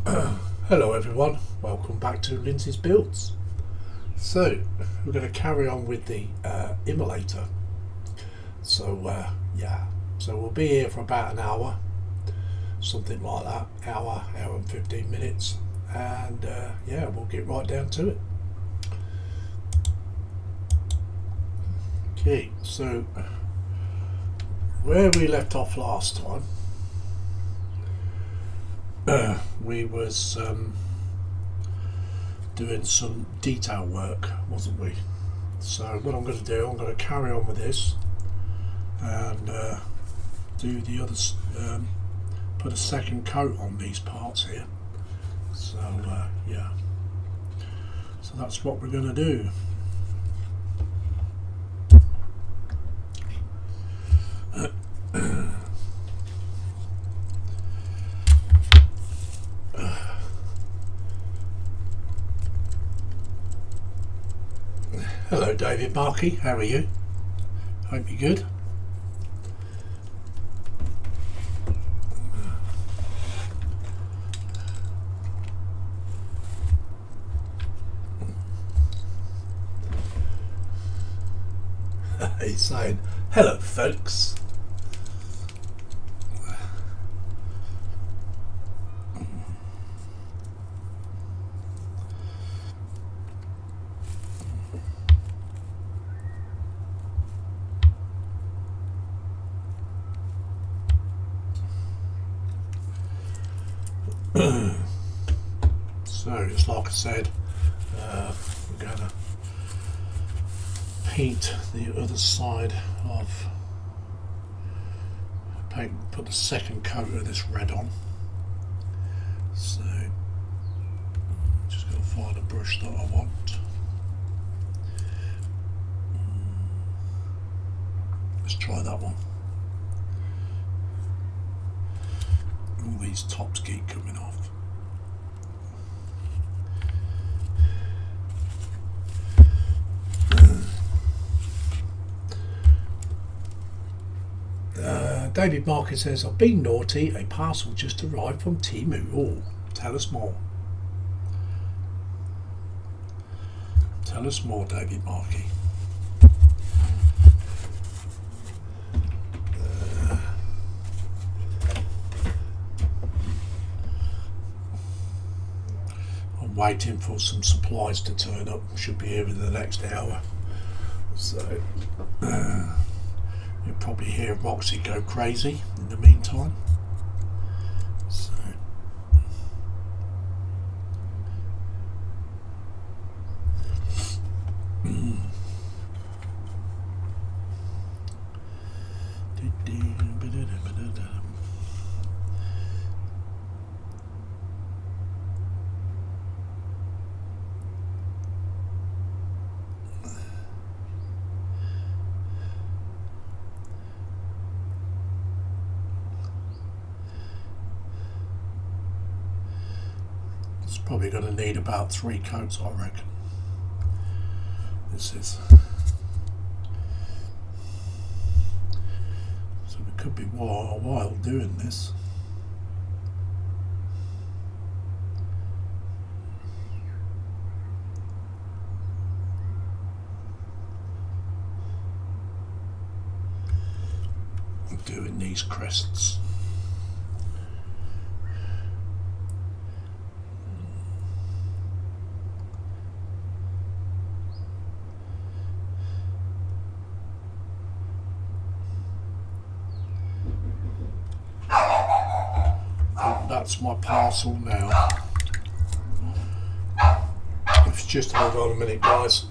Hello everyone, welcome back to Lindsay's Builds. So we're going to carry on with the Immolater. So we'll be here for about an hour, something like that, hour and 15 minutes, and we'll get right down to it. Okay, so where we left off last time, we was doing some detail work, wasn't we? So what I'm going to do, I'm going to carry on with this and do the others, put a second coat on these parts here. So so that's what we're going to do. Hello David Markey, how are you? Hope you're good. He's saying, hello folks. So just like I said, we're going to paint the other side of, put the second coat of this red on. So just going to find a brush that I want. Let's try that one. All these tops keep coming off. David Market says, I've been naughty, a parcel just arrived from Timu. Oh, tell us more. Tell us more, David Markey. I'm waiting for some supplies to turn up. Should be here in the next hour. So you'll probably hear Roxy go crazy in the meantime. So probably going to need about 3 coats, I reckon. This is. So it could be a while doing this. Doing these crests. That's my parcel now. If it's just hold on a minute, guys.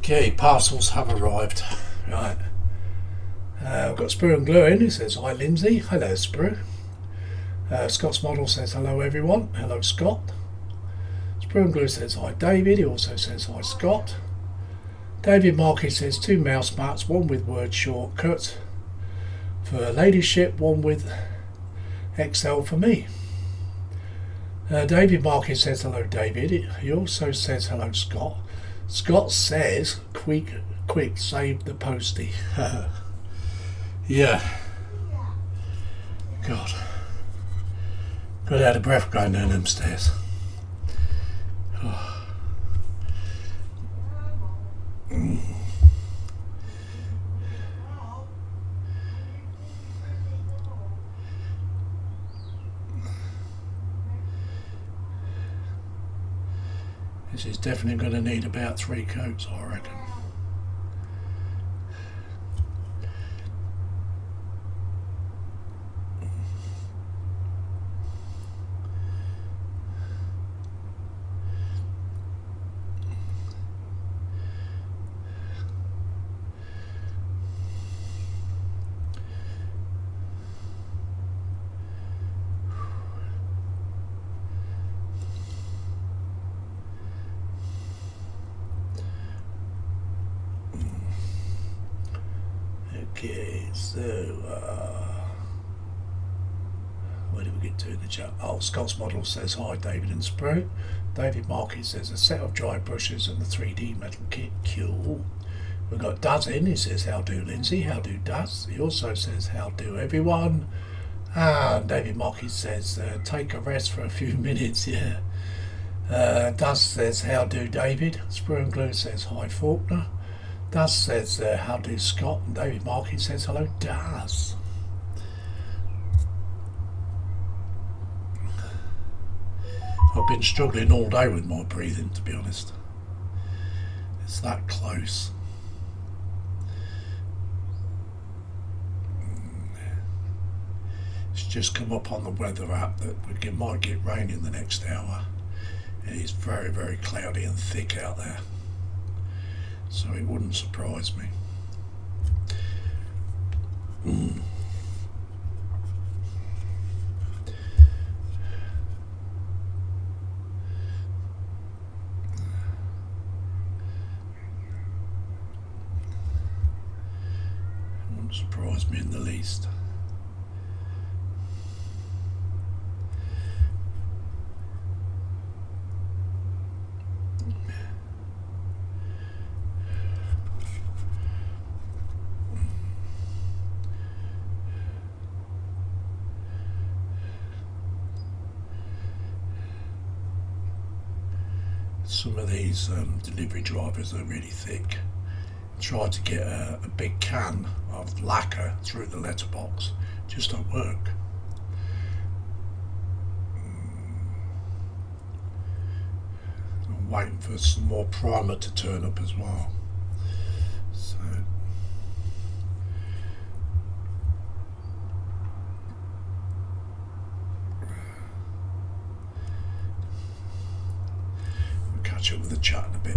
Okay, parcels have arrived. Right. I've got Sprue and Glue in. He says, hi Lindsay. Hello Sprue. Scott's Model says, hello everyone. Hello Scott. Sprue and Glue says, hi David. He also says, hi Scott. David Markey says, 2 mouse mats, one with word shortcut for ladyship, one with XL for me. David Markey says, hello David. He also says, hello Scott. Scott says, quick, save the postie. Yeah. God. Got out of breath going down them stairs. Oh. This is definitely going to need about 3 coats, I reckon. Okay, so where did we get to in the chat? Oh, Scott's Model says hi David and Sprue. David Markey says a set of dry brushes and the 3D metal kit. Cool. We've got Daz in. He says how do Lindsay, how do Daz. He also says how do everyone. And David Markey says take a rest for a few minutes. Yeah. Daz says how do David. Sprue and Glue says hi Faulkner. Daz says, how do Scott? And David Markey says, hello, Daz. I've been struggling all day with my breathing, to be honest. It's that close. It's just come up on the weather app that we might get rain in the next hour. It is very, very cloudy and thick out there. So it wouldn't surprise me. Wouldn't surprise me in the least. Some of these delivery drivers are really thick. Tried to get a big can of lacquer through the letterbox, just don't work. I'm waiting for some more primer to turn up as well. So we'll catch up with the chat in a bit.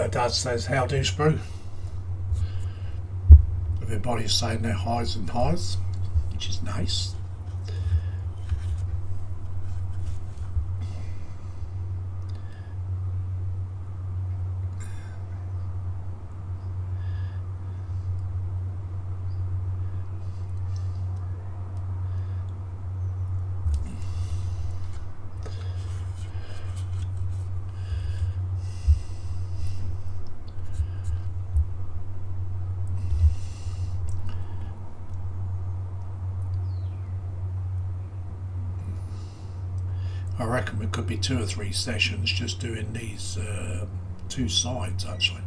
Dad says, how do Sprue? Everybody's saying their highs and highs, which is nice. I reckon we could be 2 or 3 sessions just doing these 2 sides actually.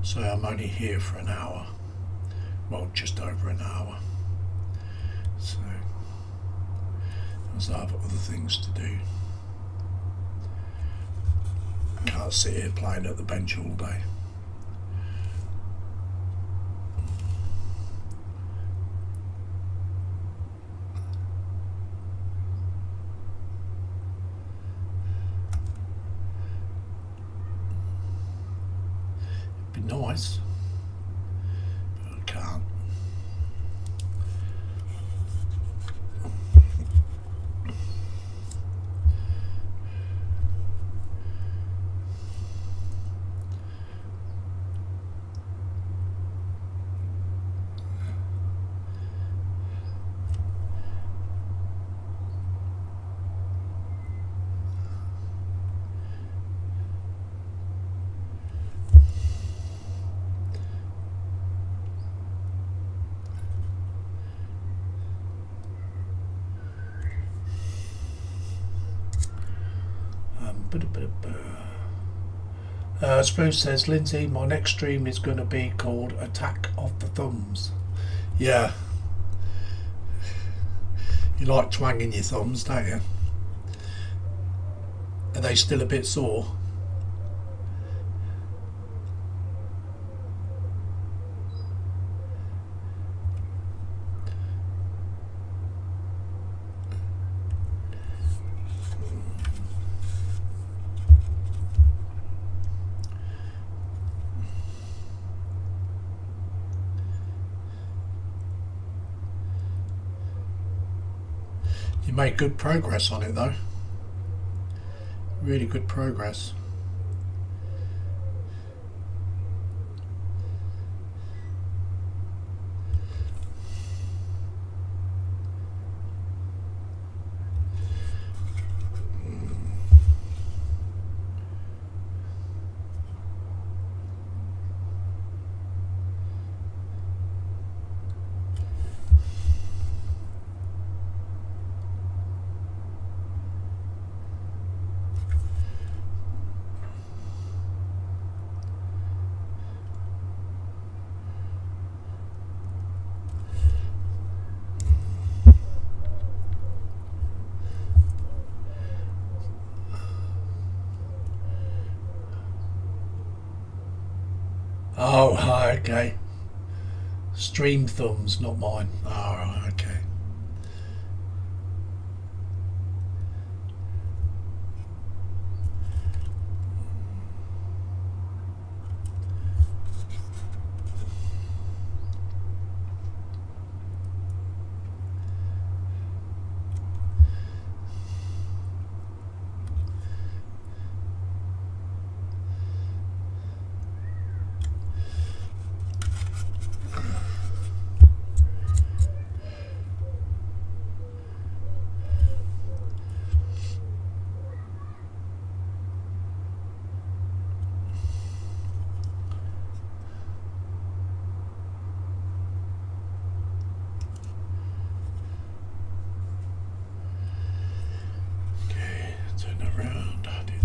So I'm only here for an hour, well, just over an hour, so as I have other things to do. Can't sit here playing at the bench all day. It'd be nice, but I can't. Spruce says, Lindsay, my next stream is going to be called Attack of the Thumbs. Yeah. You like twanging your thumbs, don't you? Are they still a bit sore? You made good progress on it though. Really good progress. Oh, okay. Stream thumbs, not mine. Oh, okay.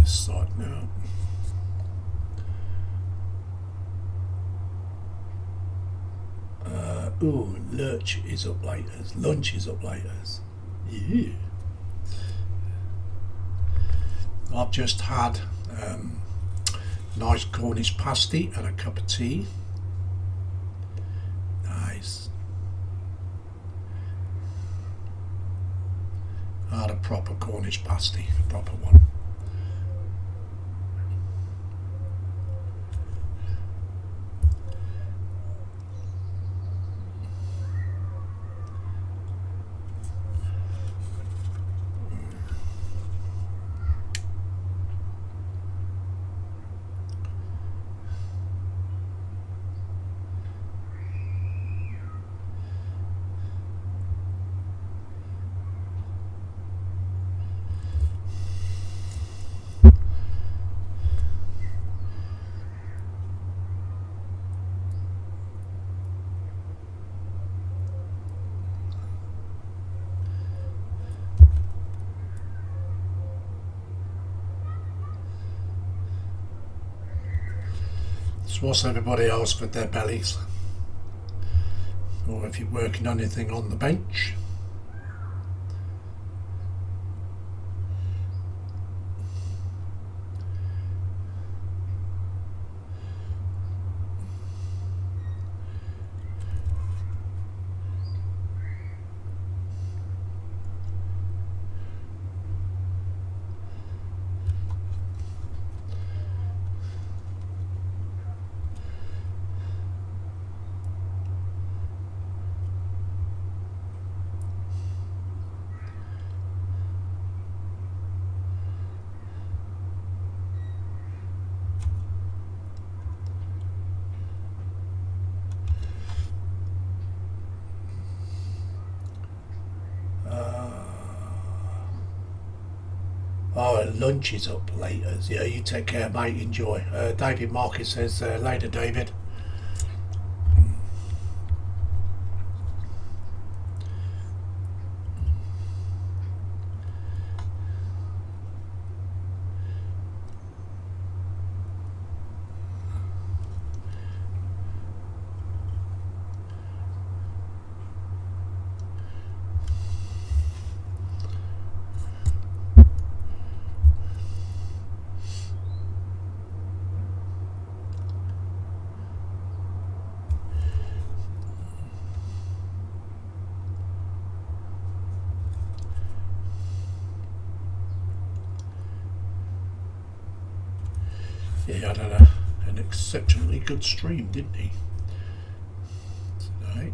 Side now. Ooh, lunch is up laters. Lunch is up laters. Yeah. I've just had nice Cornish pasty and a cup of tea. Nice. I had a proper Cornish pasty, a proper one. So what's everybody else for their bellies? Or if you're working on anything on the bench. Oh, lunch is up later. Yeah, you take care, mate. Enjoy. David Marcus says later, David. Yeah, he had an exceptionally good stream, didn't he? Tonight.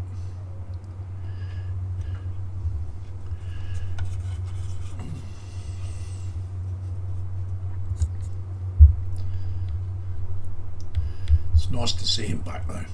It's nice to see him back though.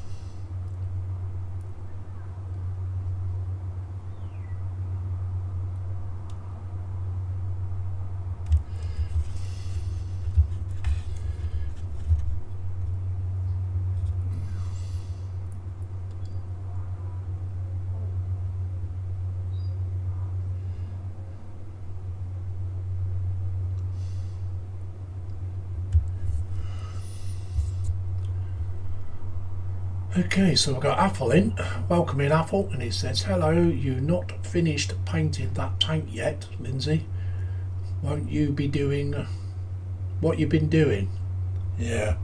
Okay, so we've got Apple in. Welcome in, Apple, and he says, hello, you not finished painting that tank yet, Lindsay? Won't you be doing what you've been doing? Yeah,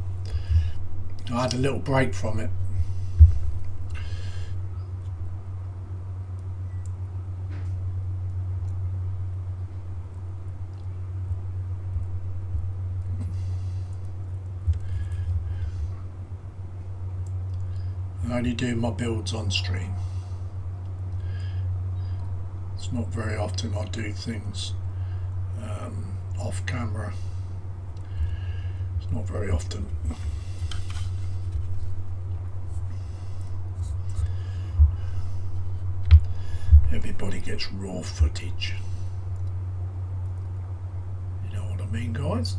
I had a little break from it. I only do my builds on stream. It's not very often I do things off camera. It's not very often. Everybody gets raw footage. You know what I mean, guys?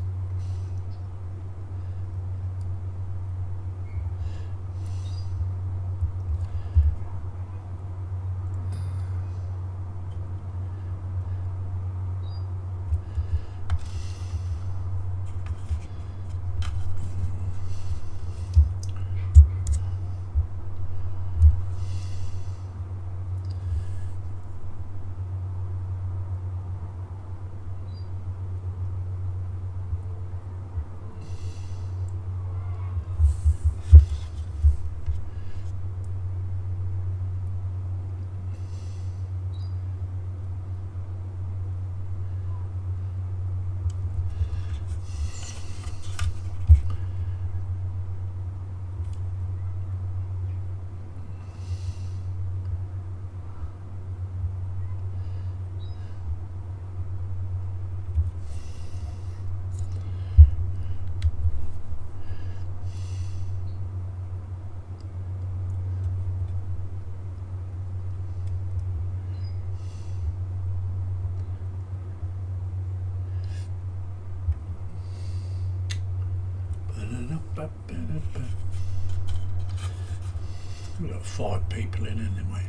We've got 5 people in anyway.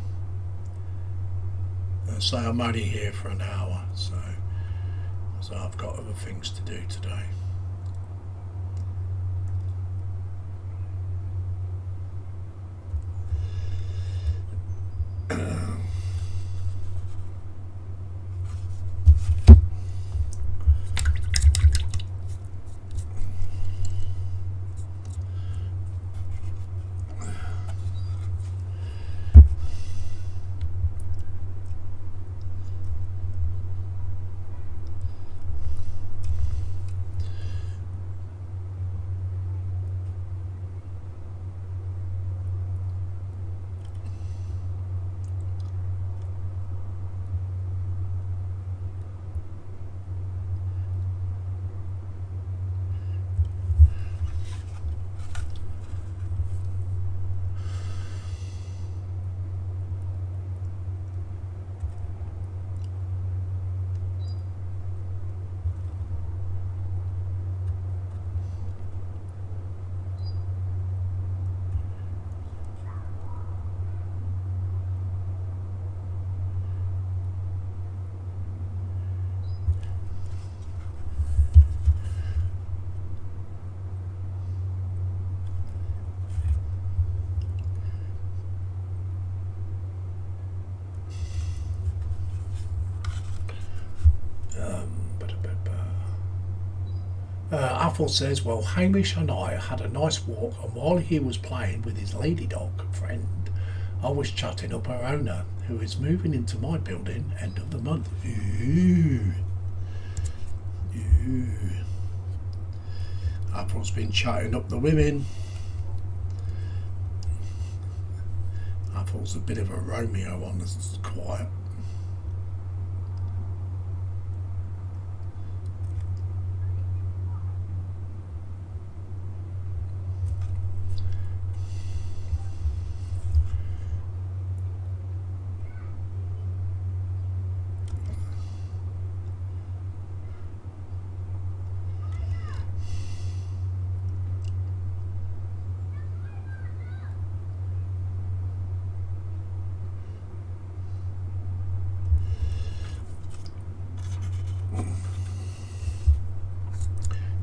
So I'm only here for an hour, so I've got other things to do today. Athel says, well, Hamish and I had a nice walk, and while he was playing with his lady dog friend, I was chatting up her owner, who is moving into my building end of the month. Ooh. Ooh. April's been chatting up the women. April's a bit of a Romeo on the quiet.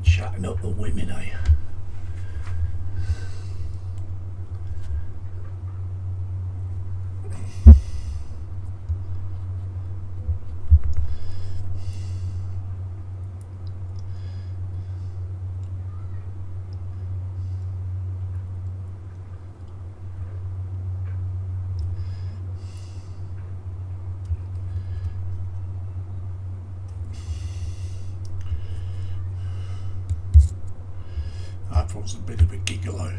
Chatting up the women, eh? April's a bit of a gigolo.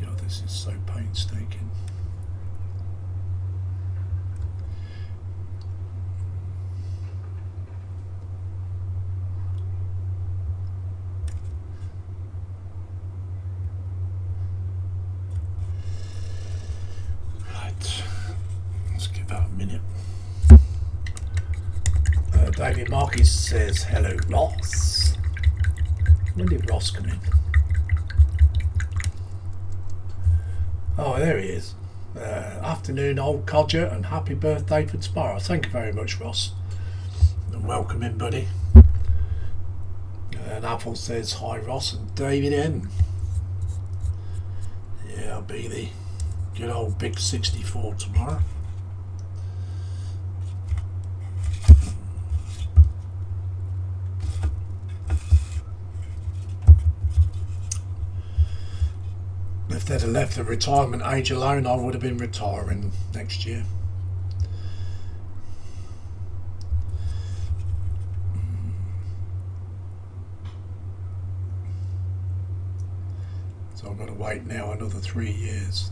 God, this is so painstaking. Right, let's give that a minute. David Marquis says, hello Ross. When did Ross come in? Oh, there he is. Afternoon, old codger, and happy birthday for tomorrow. Thank you very much, Ross. And welcome in, buddy. And Apple says, hi, Ross, and David M. Yeah, I'll be the good old big 64 tomorrow. If they'd have left the retirement age alone, I would have been retiring next year. So I've got to wait now another 3 years.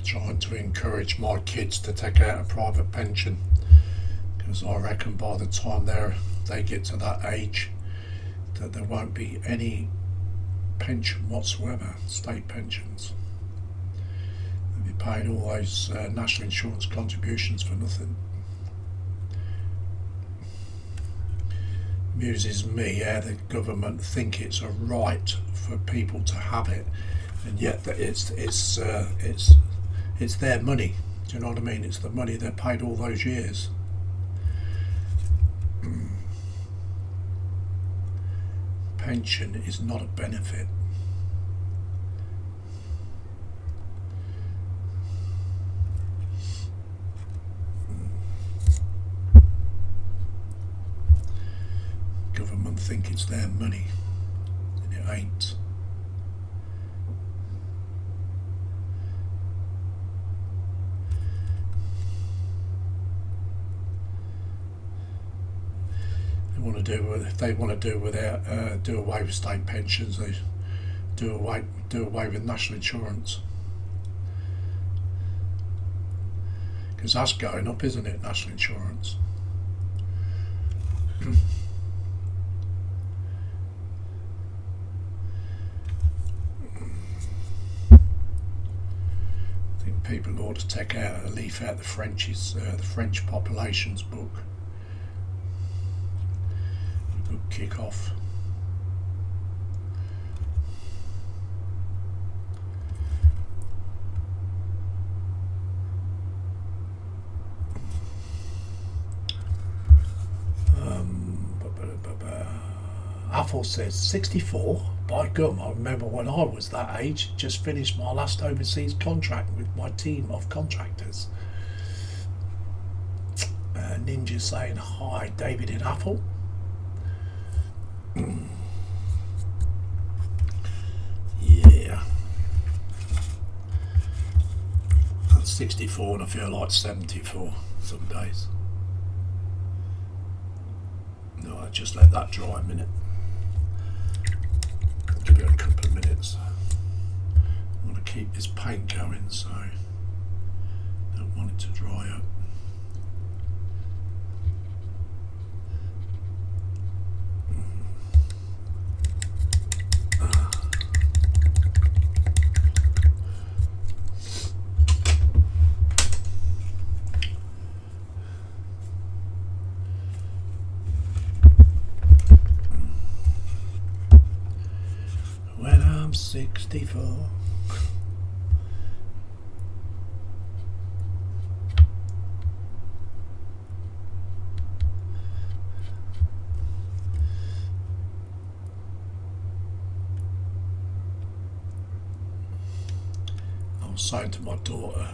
Trying to encourage my kids to take out a private pension, because I reckon by the time they get to that age that there won't be any pension whatsoever, state pensions. They'll be paying all those national insurance contributions for nothing. Amuses me how the government think it's a right for people to have it, and yet that it's their money. Do you know what I mean? It's the money they paid all those years. Pension is not a benefit. Government think it's their money, and it ain't. If they want to do away with state pensions, they do away with national insurance, because that's going up, isn't it? National insurance. I think people ought to take out a leaf out the French population's book. Good kick off. Apple says 64. By gum, I remember when I was that age. Just finished my last overseas contract with my team of contractors. Ninja saying hi, David in Apple. Yeah. I'm 64 and I feel like 74 some days. No, I just let that dry a minute. I'll give it a couple of minutes. I want to keep this paint going, so I don't want it to dry up. When I'm 64. I was saying to my daughter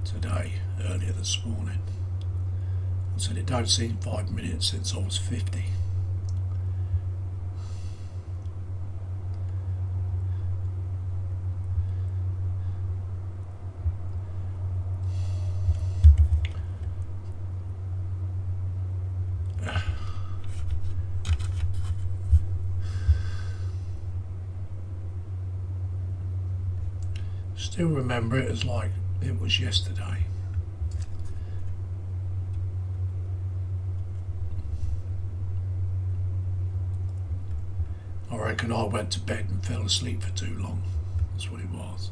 today, earlier this morning, I said it don't seem 5 minutes since I was 50. Still remember it as like it was yesterday. I reckon I went to bed and fell asleep for too long. That's what it was.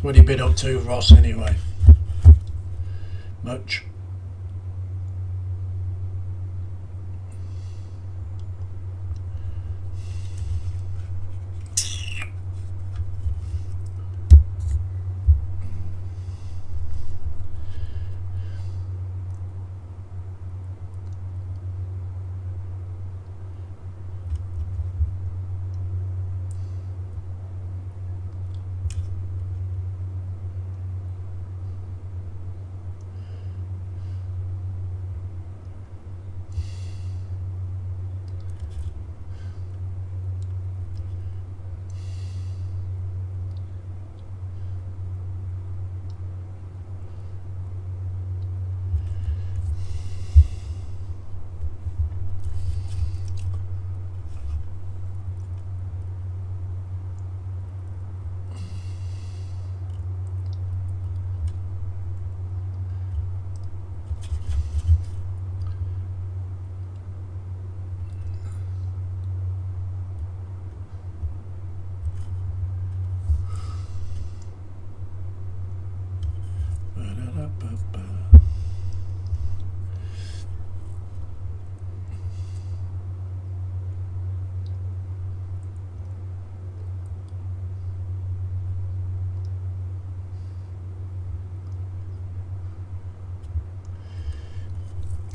What have you been up to, Ross, anyway? Much?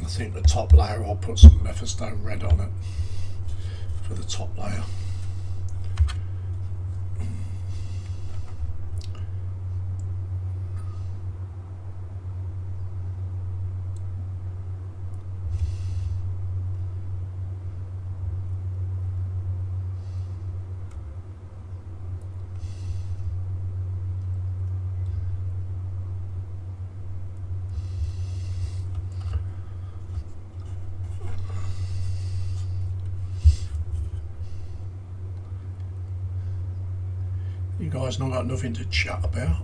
think the top layer I'll put some Methystone red on it for the top layer. You guys not got nothing to chat about.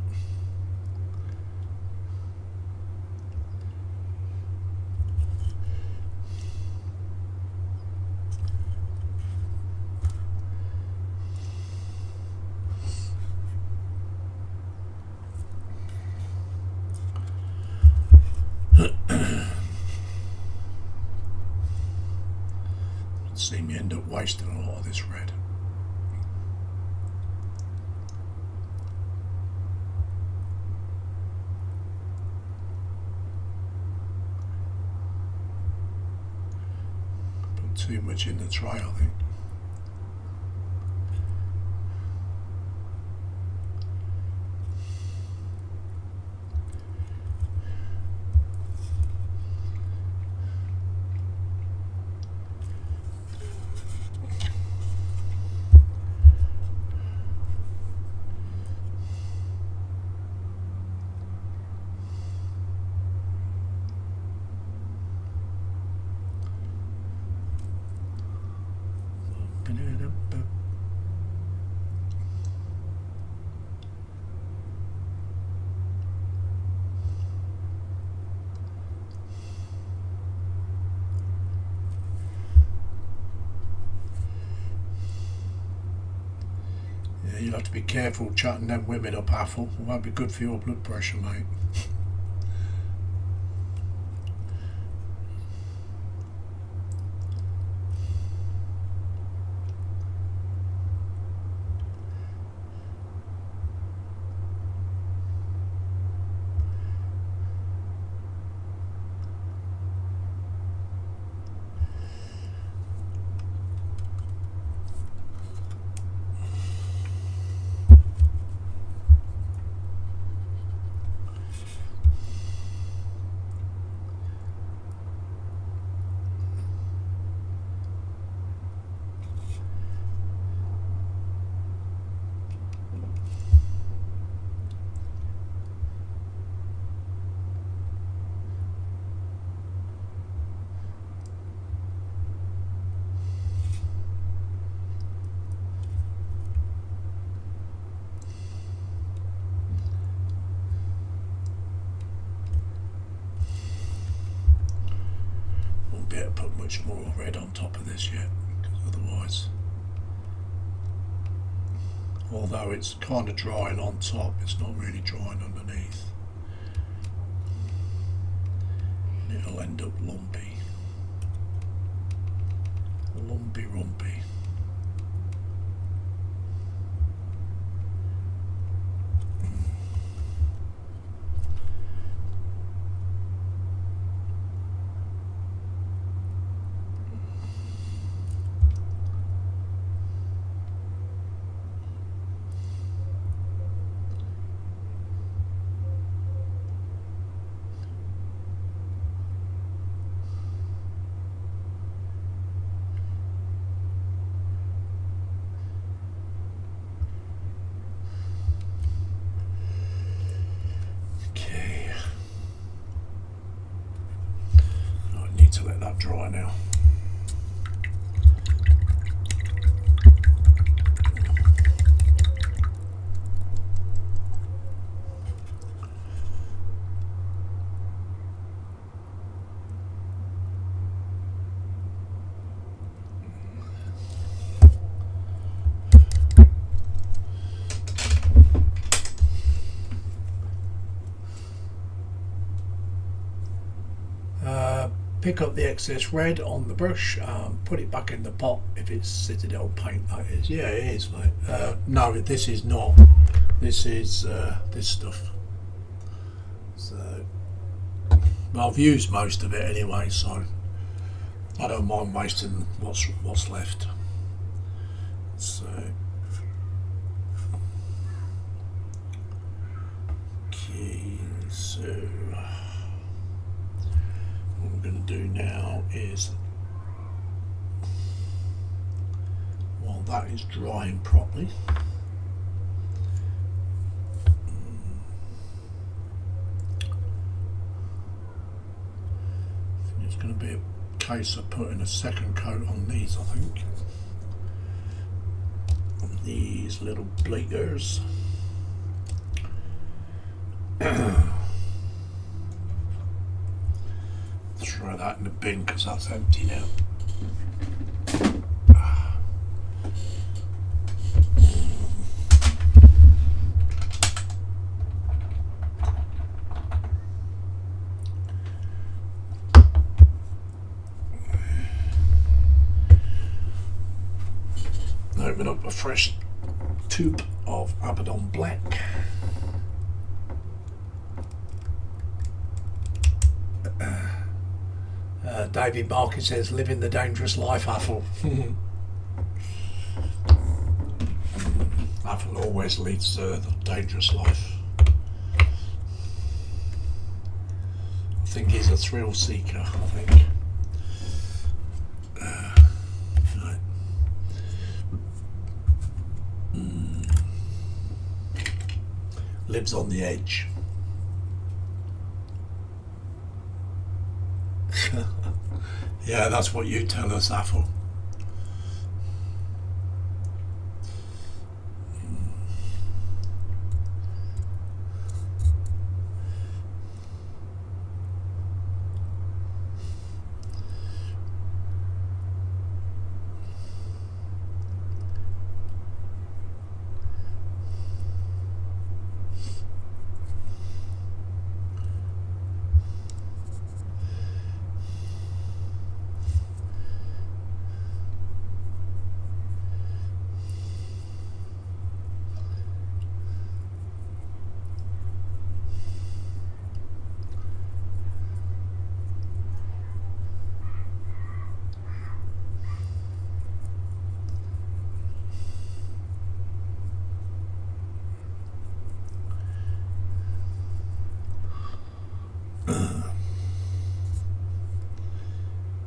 See me end up wasting a lot of this red. Too much in the tray, I think. Yeah, you'll have to be careful chatting them women up, Athel. It won't be good for your blood pressure, mate. Be able to put much more red on top of this yet, because otherwise, although it's kind of drying on top, it's not really drying underneath, and it'll end up lumpy, rumpy. To let that dry now. Pick up the excess red on the brush, put it back in the pot if it's Citadel paint, that is. Yeah, it is, mate. No, this is not. This is this stuff. So Well, I've used most of it anyway, so I don't mind wasting what's left. So, okay, so what we're going to do now is, while that is drying properly, it's going to be a case of putting a second coat on these, I think. On these little bleakers. Throw that in the bin because that's empty now. Open up a fresh tube of Abaddon Black. David Markin says, living the dangerous life, Athel. Athel always leads the dangerous life. I think he's a thrill seeker, I think. Right. Lives on the edge. Yeah, that's what you tell us, Athel.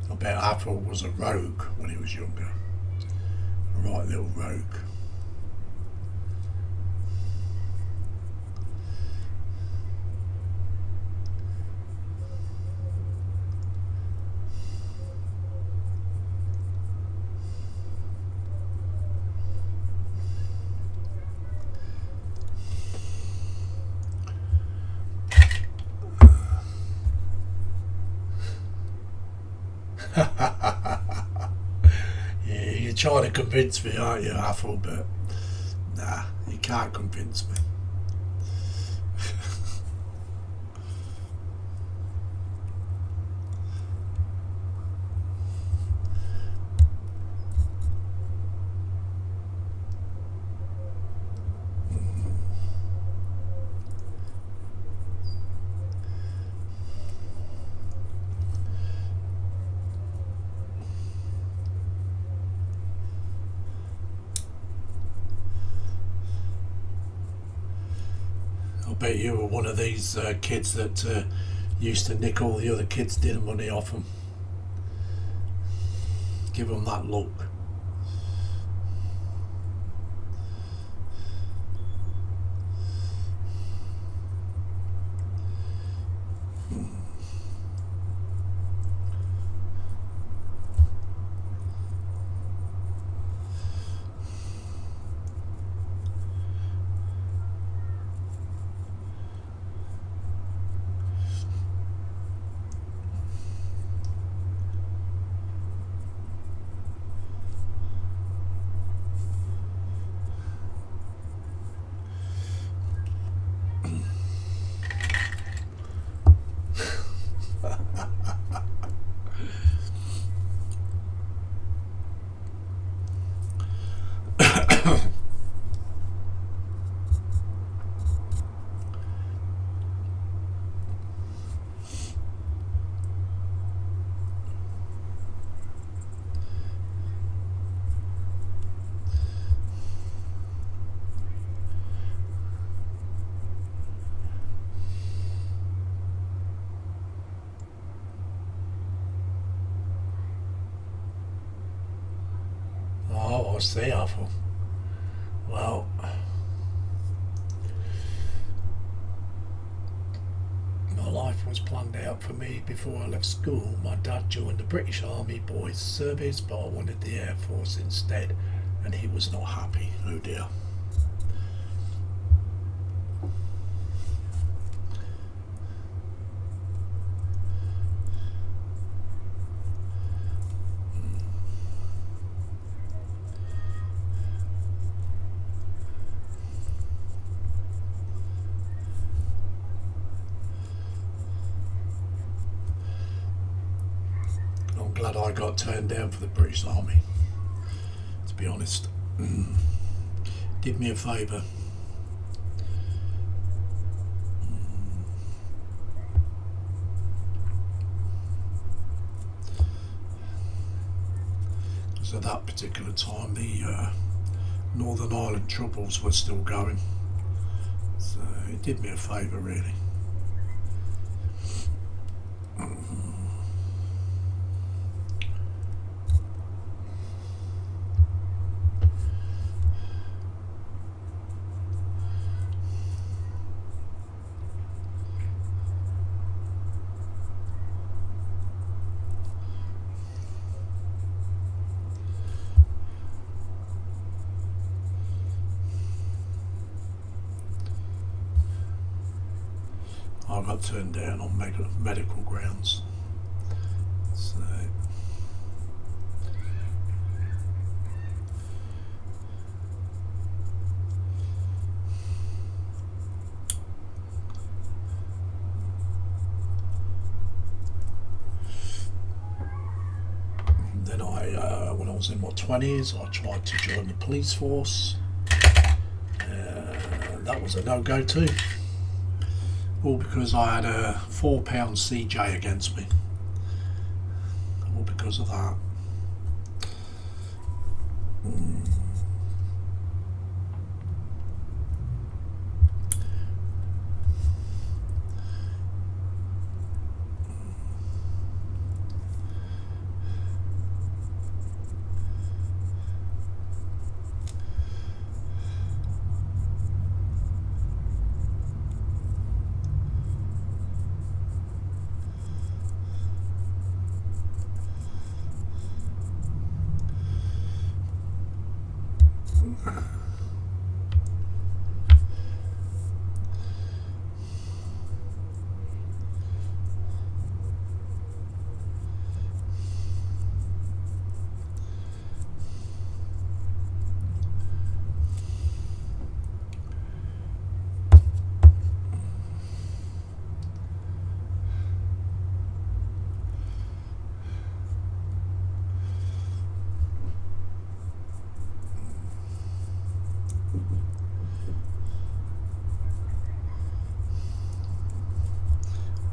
I bet Athel was a rogue when he was younger. A right little rogue. Yeah, you're trying to convince me, aren't you, Athel? But nah, you can't convince me. I bet you were one of these kids that used to nick all the other kids' dinner money off them. Give them that look. was the other? Well, my life was planned out for me before I left school. My dad joined the British Army Boys Service, but I wanted the Air Force instead, and he was not happy. Oh dear. I'm glad I got turned down for the British Army, to be honest. Did me a favour. So at that particular time the Northern Ireland Troubles were still going, so it did me a favour really. I got turned down on medical grounds. So then when I was in my 20s, I tried to join the police force. That was a no-go too. All because I had a £4 CJ against me. All because of that.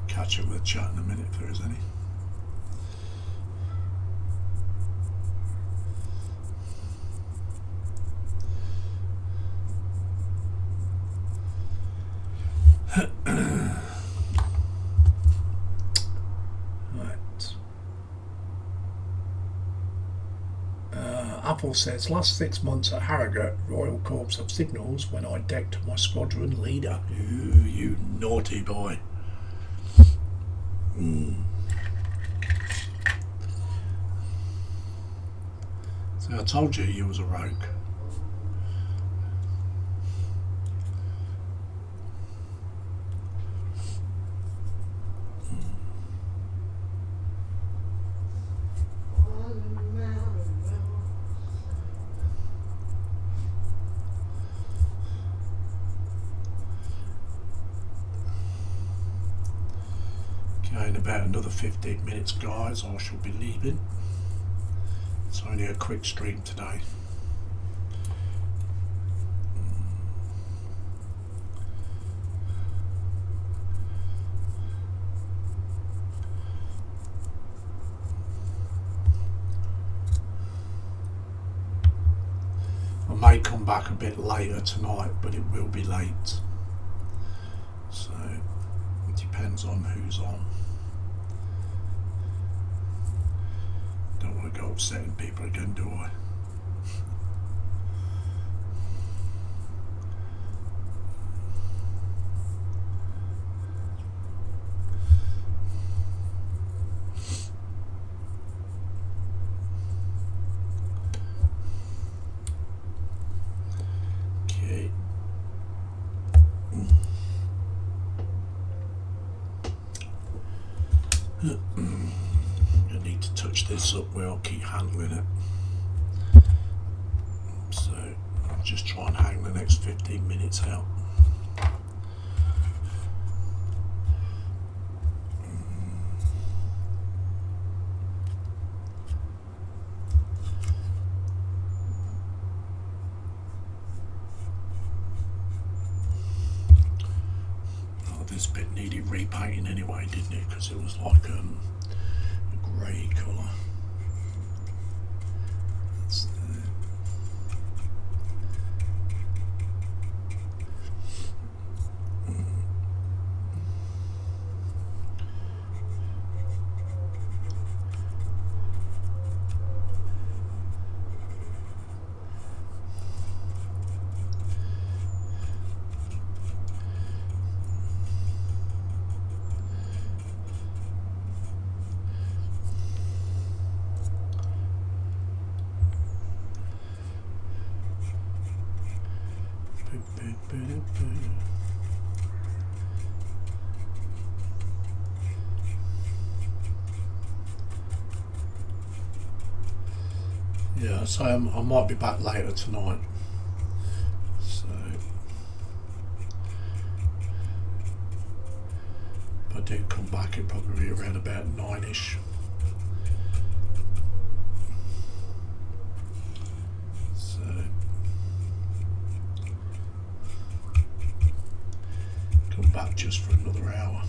Catch up with the chat in a minute if there is any. Apple says, last 6 months at Harrogate, Royal Corps of Signals, when I decked my squadron leader. Ooh, you naughty boy. So I told you was a rogue. In about another 15 minutes, guys, I shall be leaving. It's only a quick stream today. I may come back a bit later tonight, but it will be late. So it depends on who's on. Don't want to go upsetting people again, do I? I need to touch this up where I'll keep handling it. So I'll just try and hang the next 15 minutes out. This bit needed repainting anyway, didn't it? Because it was like a grey colour. Yeah, so I might be back later tonight. So if I do come back, it'll probably be around about 9ish. So come back just for another hour.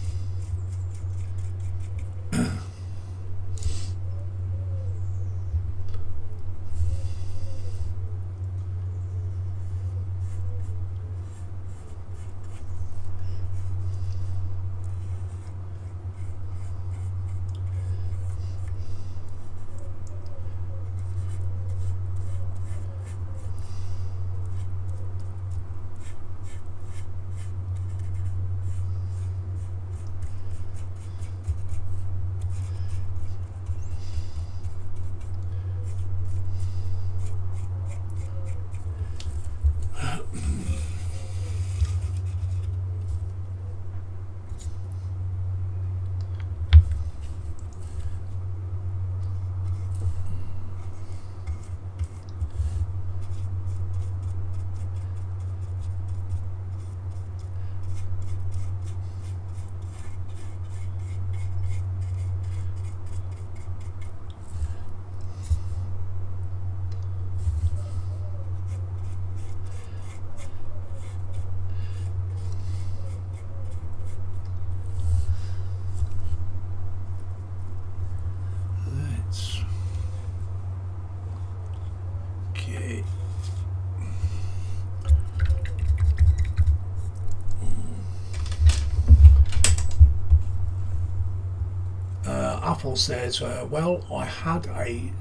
Apple says, well, I had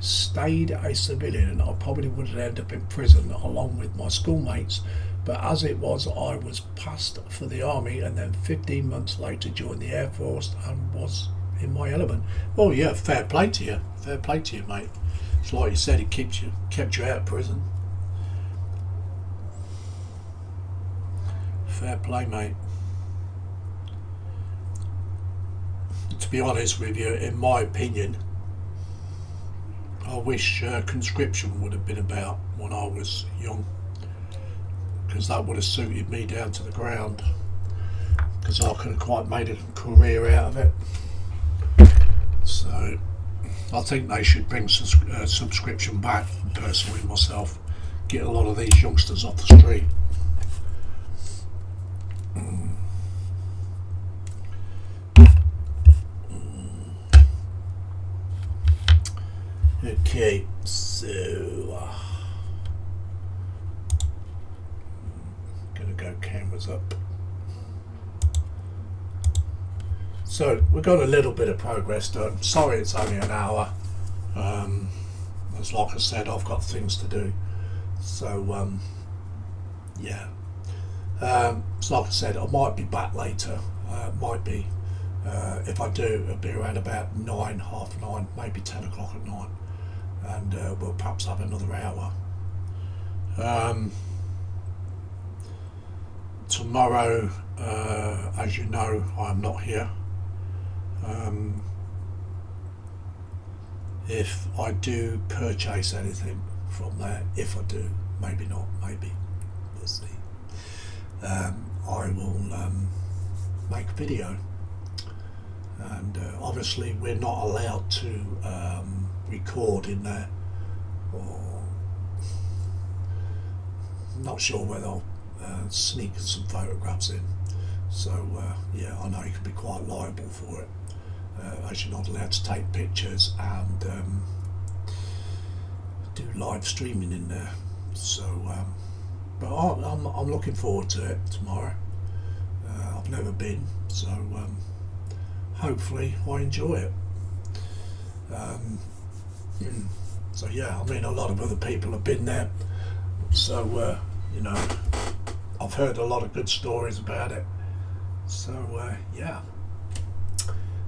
stayed a civilian, I probably would have ended up in prison along with my schoolmates, but as it was, I was passed for the army and then 15 months later joined the Air Force and was in my element. Well, yeah, fair play to you, mate. It's like you said, it kept you out of prison. Fair play, mate. To be honest with you, in my opinion, I wish conscription would have been about when I was young, because that would have suited me down to the ground, because I could have quite made a career out of it. So I think they should bring subscription back, personally myself, get a lot of these youngsters off the street. Okay, so gonna go cameras up. So we've got a little bit of progress done. Sorry it's only an hour. As like I said, I've got things to do. So yeah. So like I said, I might be back later. Might be. If I do, it'll be around about 9, half 9, maybe 10 o'clock at night. And we'll perhaps have another hour. Tomorrow, as you know, I'm not here. if I do purchase anything from there. If I do, maybe not, maybe we'll see. I will make a video, and obviously we're not allowed to record in there, or not sure whether I'll sneak some photographs in. So yeah, I know you can be quite liable for it, as you're not allowed to take pictures and do live streaming in there. So but I'm looking forward to it tomorrow. I've never been, so hopefully I enjoy it. So yeah, I mean, a lot of other people have been there, so you know, I've heard a lot of good stories about it. So yeah,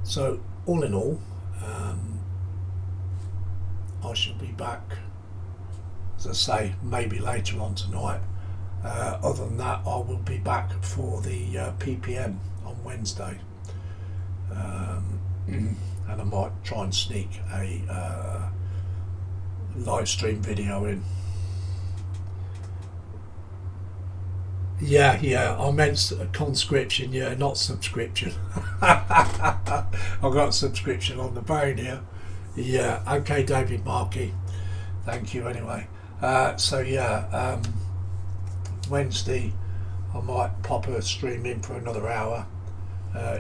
so all in all, I shall be back, as I say, maybe later on tonight. Other than that, I will be back for the PPM on Wednesday, and I might try and sneak a live stream video in. Yeah, I meant conscription, yeah, not subscription. I've got subscription on the brain here. Yeah, okay, David Markey, thank you anyway. So yeah, Wednesday I might pop a stream in for another hour,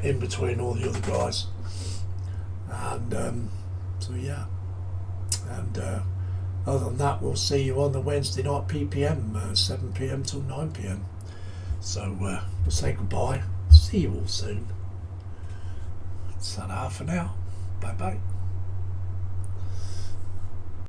in between all the other guys, and so yeah, and other than that, we'll see you on the Wednesday night PPM, 7 PM till 9 PM. So we'll say goodbye, see you all soon. Ta-da for now, bye bye.